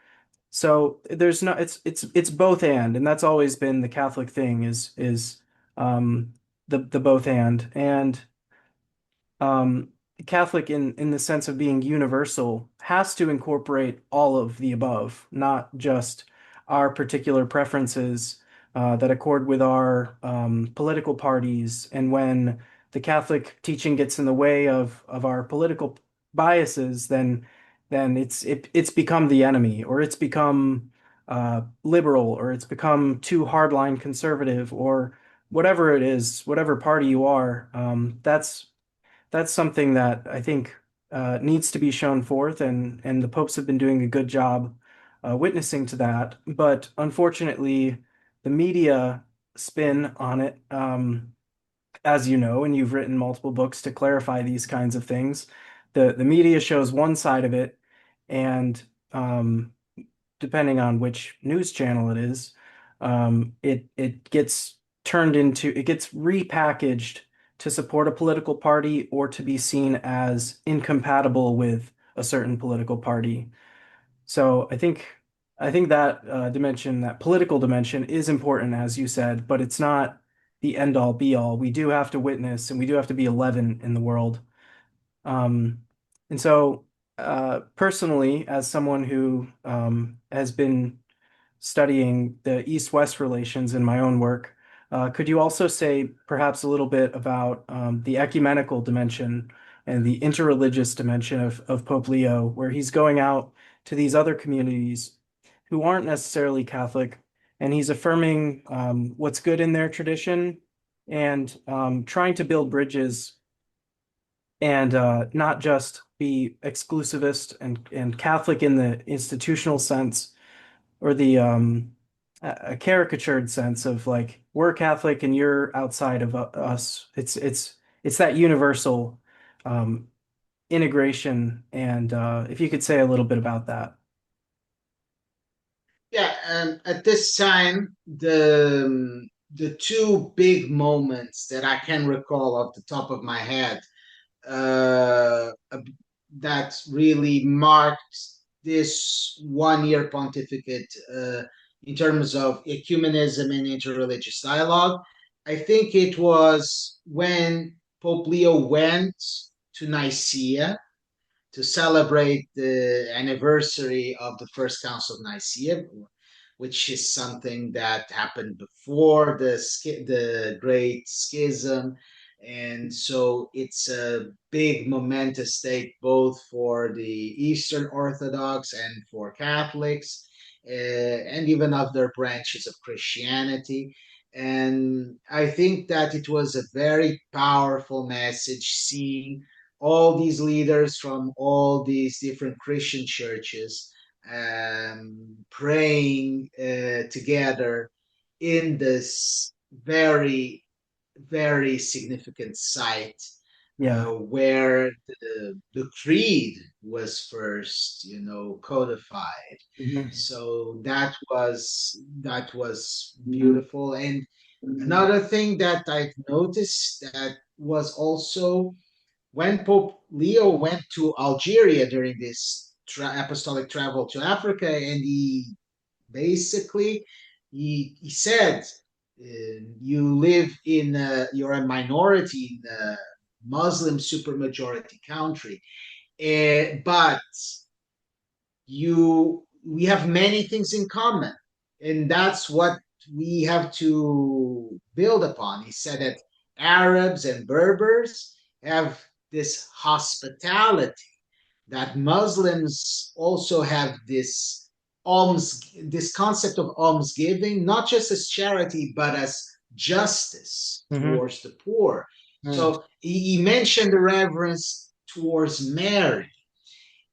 So there's no, it's both and that's always been the Catholic thing is um, the both and um, Catholic in the sense of being universal has to incorporate all of the above, not just our particular preferences that accord with our political parties. And when the Catholic teaching gets in the way of our political biases, then it's become the enemy, or it's become liberal, or it's become too hardline conservative, or whatever it is, whatever party you are. That's something that I think needs to be shown forth, and the popes have been doing a good job witnessing to that. But unfortunately, the media spin on it, as you know, and you've written multiple books to clarify these kinds of things. The media shows one side of it, and depending on which news channel it is, it gets it gets repackaged to support a political party or to be seen as incompatible with a certain political party. So I think that dimension, that political dimension, is important, as you said, but it's not the end all be all. We do have to witness, and we do have to be 11 in the world. Um, and so, personally, as someone who has been studying the East-West relations in my own work. Could you also say perhaps a little bit about the ecumenical dimension and the interreligious dimension of Pope Leo, where he's going out to these other communities who aren't necessarily Catholic, and he's affirming what's good in their tradition and trying to build bridges and not just be exclusivist and Catholic in the institutional sense or the a caricatured sense of like we're Catholic and you're outside of us. It's that universal um, integration, and if you could say a little bit about that. Yeah, at this time, the two big moments that I can recall off the top of my head uh, that really marked this 1 year pontificate in terms of ecumenism and interreligious dialogue. I think it was when Pope Leo went to Nicaea to celebrate the anniversary of the First Council of Nicaea, which is something that happened before the Great Schism. And so it's a big momentous date both for the Eastern Orthodox and for Catholics, and even other branches of Christianity. And I think that it was a very powerful message seeing all these leaders from all these different Christian churches praying together in this very, very significant site Yeah. where the creed was first, codified. Mhm. So that was beautiful. And another thing that I've noticed that was also when Pope Leo went to Algeria during this apostolic travel to Africa, and he basically he said, "You live in you're a minority in a Muslim supermajority country, but we have many things in common, and that's what we have to build upon." He said that Arabs and Berbers have this hospitality, that Muslims also have this concept of almsgiving, not just as charity, but as justice Mhm. towards the poor. Mm. So he mentioned the reverence towards Mary,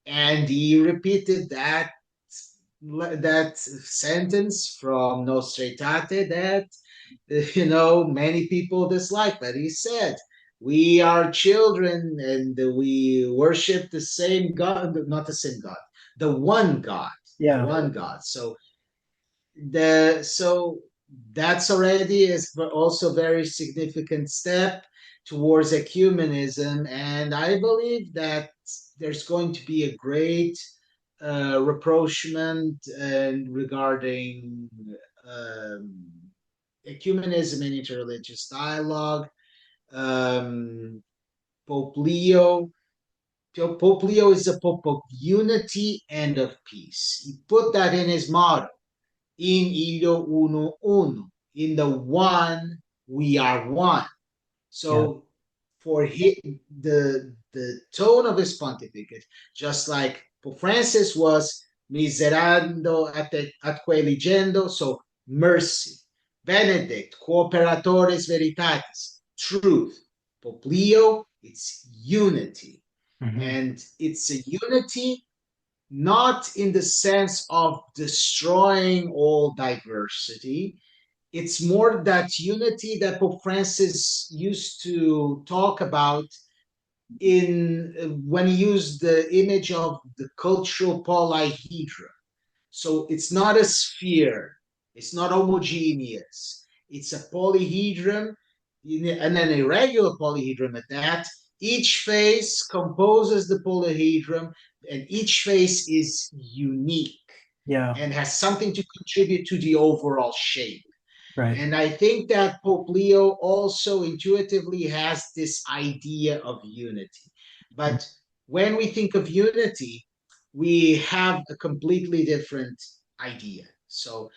and he repeated that sentence from Nostra Aetate that many people dislike, but he said, "We are children and we worship the same God, not the same God, the one God, the Yeah. one God." So that's already is also very significant step towards ecumenism, and I believe that there's going to be a great rapprochement and regarding um, ecumenism and interreligious dialogue. Um, Pope Leo. Pope Leo is a pope of unity and of peace. He put that in his motto, in illo uno uno. In the one, we are one. Yeah. So for the tone of his pontificate, just like Pope Francis was miserando atque eligendo, so mercy. Benedict, cooperatores veritatis, truth. Pope Leo, it's unity. Mhm. And it's a unity not in the sense of destroying all diversity. It's more that unity that Pope Francis used to talk about in when he used the image of the cultural polyhedra. So it's not a sphere, it's not homogeneous. It's a polyhedron, and an irregular polyhedron at that. Each face composes the polyhedron, and each face is unique Yeah. and has something to contribute to the overall shape. Right. And I think that Pope Leo also intuitively has this idea of unity. Mm. But when we think of unity, we have a completely different idea. So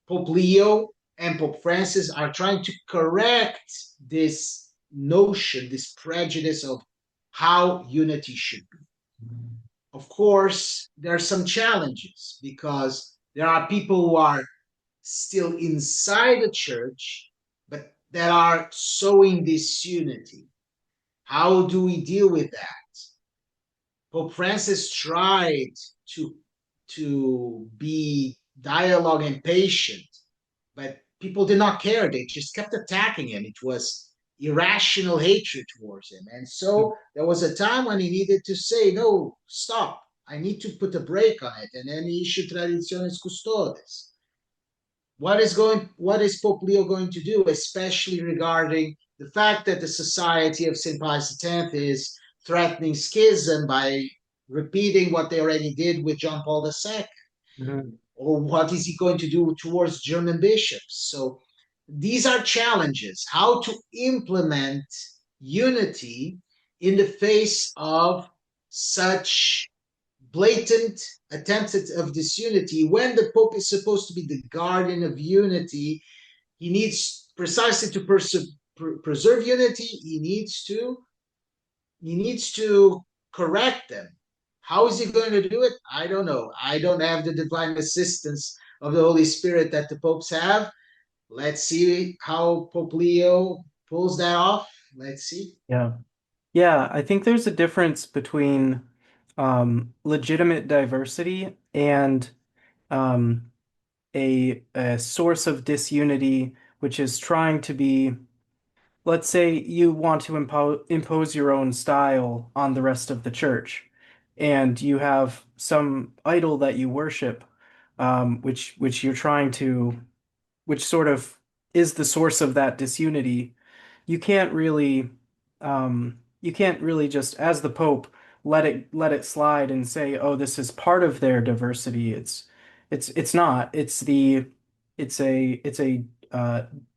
Pope Leo and Pope Francis are trying to correct this notion, this prejudice of how unity should be. Of course, there are some challenges because there are people who are still inside the church, but that are sowing disunity. How do we deal with that? Pope Francis tried to, to be dialogue and patient, but people did not care. They just kept attacking him. It was irrational hatred towards him. And so there was a time when he needed to say, no, stop. I need to put a break on it. And then he issued Traditionis Custodes. What is Pope Leo going to do, especially regarding the fact that the Society of St. Pius X is threatening schism by repeating what they already did with John Paul II? Mhm. Or what is he going to do towards German bishops? So these are challenges. How to implement unity in the face of such blatant attempts of disunity when the Pope is supposed to be the guardian of unity. He needs precisely to preserve unity. He needs to correct them. How is he going to do it? I don't know. I don't have the divine assistance of the Holy Spirit that the popes have. Let's see how Pope Leo pulls that off. Let's see. Yeah. Yeah, I think there's a difference between legitimate diversity and um, a source of disunity, which is trying to be, let's say you want to impose your own style on the rest of the church, and you have some idol that you worship, which you're trying to, which sort of is the source of that disunity. You can't really, you can't really just, as the Pope, let it slide and say, oh, this is part of their diversity. It's not. It's a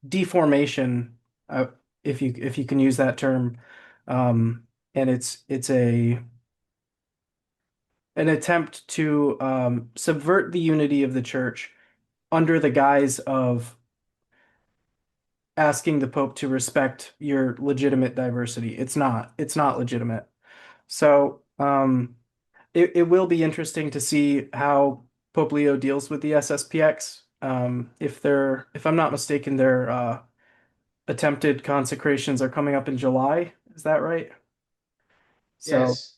deformation, uh, if you can use that term, and it's a an attempt to subvert the unity of the church under the guise of asking the Pope to respect your legitimate diversity. It's not legitimate. So it will be interesting to see how Pope Leo deals with the SSPX. If I'm not mistaken, their attempted consecrations are coming up in July. Is that right? So Yes.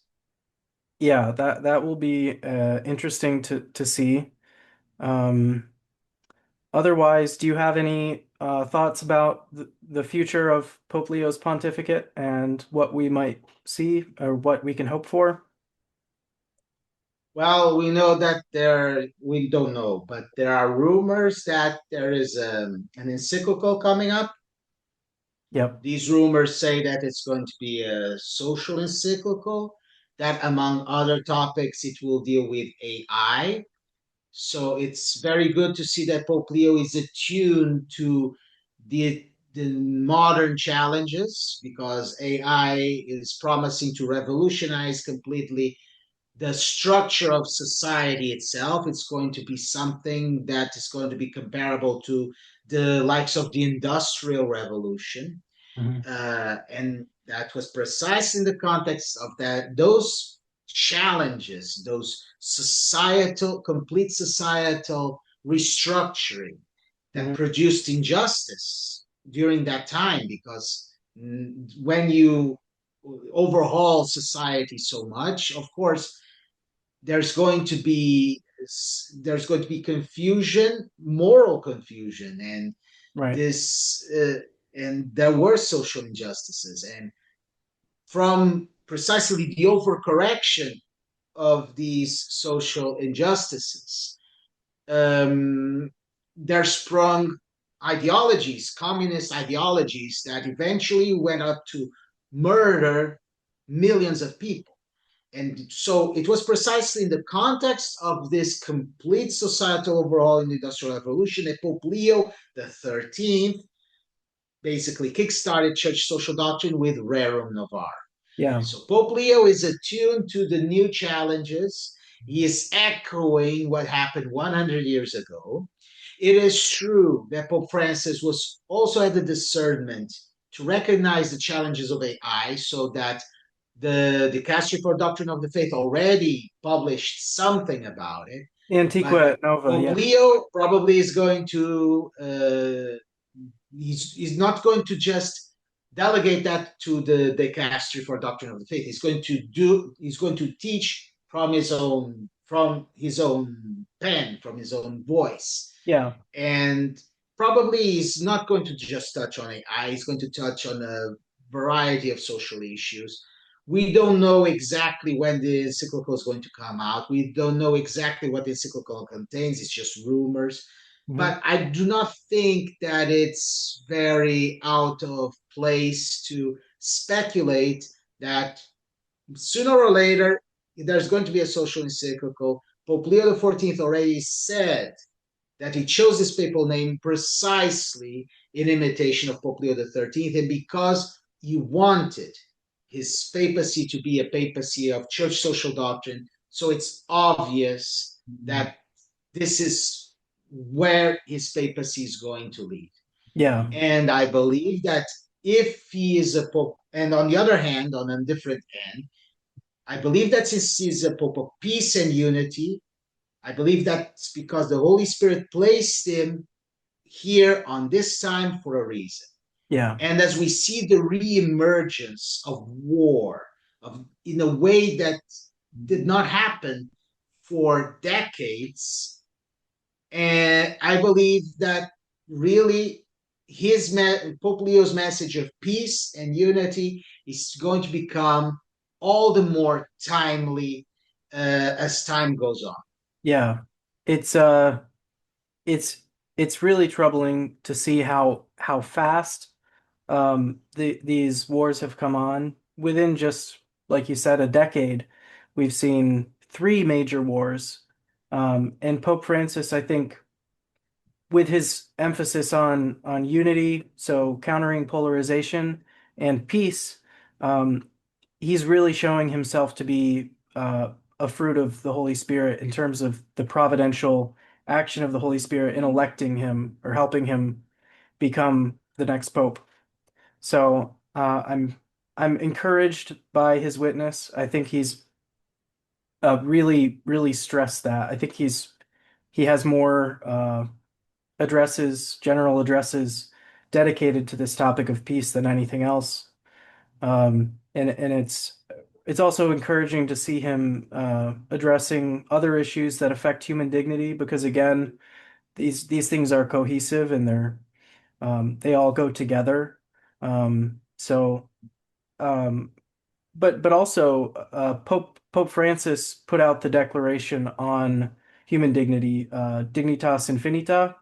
yeah, that will be interesting to see. Um, Otherwise, do you have any thoughts about the future of Pope Leo's pontificate and what we might see or what we can hope for? Well, we know that we don't know, but there are rumors that there is an encyclical coming up. Yep. These rumors say that it's going to be a social encyclical, that among other topics, it will deal with AI. So it's very good to see that Pope Leo is attuned to the modern challenges because AI is promising to revolutionize completely the structure of society itself. It's going to be something that is going to be comparable to the likes of the Industrial Revolution. Mhm. And that was precisely in the context of those challenges, those complete societal restructuring that Mhm. produced injustice during that time. Because when you overhaul society so much, of course, there's going to be there's going to be confusion, moral confusion, and Right. this and there were social injustices, and from precisely the overcorrection of these social injustices, um, there sprung ideologies, communist ideologies, that eventually went up to murder millions of people. And so it was precisely in the context of this complete societal overhaul in the Industrial Revolution that Pope Leo XIII basically kickstarted church social doctrine with Rerum Novarum. Yeah. So Pope Leo is attuned to the new challenges, He is echoing what happened 100 years ago. It is true that Pope Francis was also had the discernment to recognize the challenges of AI, so that the Dicastery for Doctrine of the Faith already published something about it. Antiqua But et Nova, Pope yeah. Leo probably is going to he's not going to just delegate that to the dicastery for doctrine of the faith. He's going to teach from his own pen, from his own voice. Yeah. And probably he's not going to just touch on AI, he's going to touch on a variety of social issues. We don't know exactly when the encyclical is going to come out. We don't know exactly what the encyclical contains. It's just rumors. Mhm. But I do not think that it's very out of place to speculate that sooner or later there's going to be a social encyclical. Pope Leo XIV already said that he chose this papal name precisely in imitation of Pope Leo XIII, and because he wanted his papacy to be a papacy of church social doctrine. So it's obvious that this is where his papacy is going to lead. Yeah. And I believe that if he is a pope, and on the other hand, on a different end, I believe that since he's a pope of peace and unity, I believe that's because the Holy Spirit placed him here on this time for a reason. Yeah. And as we see the reemergence of war, in a way that did not happen for decades, and I believe that really Pope Leo's message of peace and unity is going to become all the more timely as time goes on. Yeah. It's uh it's it's really troubling to see how fast these wars have come on. Within just, like you said, a decade. We've seen three major wars. And Pope Francis, I think, with his emphasis on unity, so countering polarization and peace, um, he's really showing himself to be a fruit of the Holy Spirit in terms of the providential action of the Holy Spirit in electing him or helping him become the next pope. So I'm encouraged by his witness. I think he's really stressed that. I think he has more addresses, general addresses dedicated to this topic of peace than anything else. And it's also encouraging to see him addressing other issues that affect human dignity because again, these things are cohesive and they all go together. So um, but also Pope Francis put out the declaration on human dignity, Dignitas Infinita,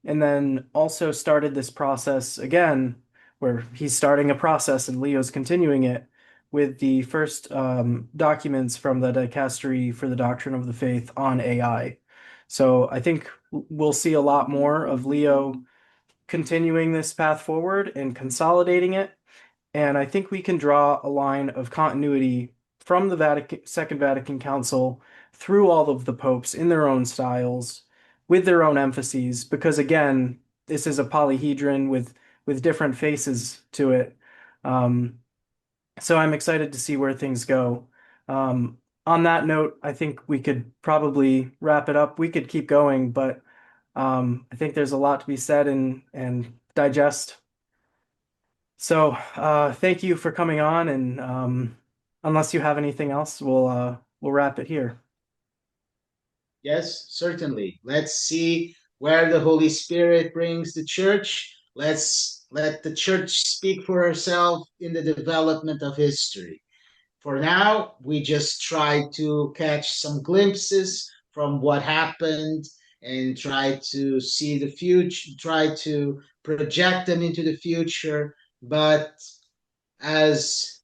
and then also started this process again, where he's starting a process and Leo's continuing it with the first documents from the Dicastery for the Doctrine of the Faith on AI. So I think we'll see a lot more of Leo continuing this path forward and consolidating it. And I think we can draw a line of continuity from the Second Vatican Council through all of the popes in their own styles, with their own emphases, because again, this is a polyhedron with different faces to it. Um, so I'm excited to see where things go. On that note, I think we could probably wrap it up. We could keep going, but I think there's a lot to be said and digest. So, thank you for coming on, and unless you have anything else, we'll wrap it here. Yes, certainly. Let's see where the Holy Spirit brings the church. Let's let the church speak for herself in the development of history. For now, we just try to catch some glimpses from what happened and try to see the future, try to project them into the future. But as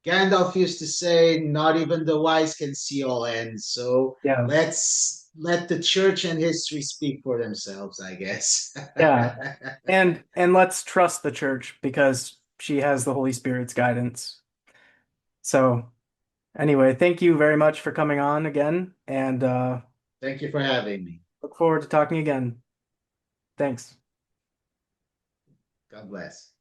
Gandalf used to say, not even the wise can see all ends. So Yeah, let's let the church and history speak for themselves, I guess. yeah, and let's trust the church because she has the Holy Spirit's guidance. So, Anyway, thank you very much for coming on again, and Thank you for having me. look forward to talking again. Thanks. God bless.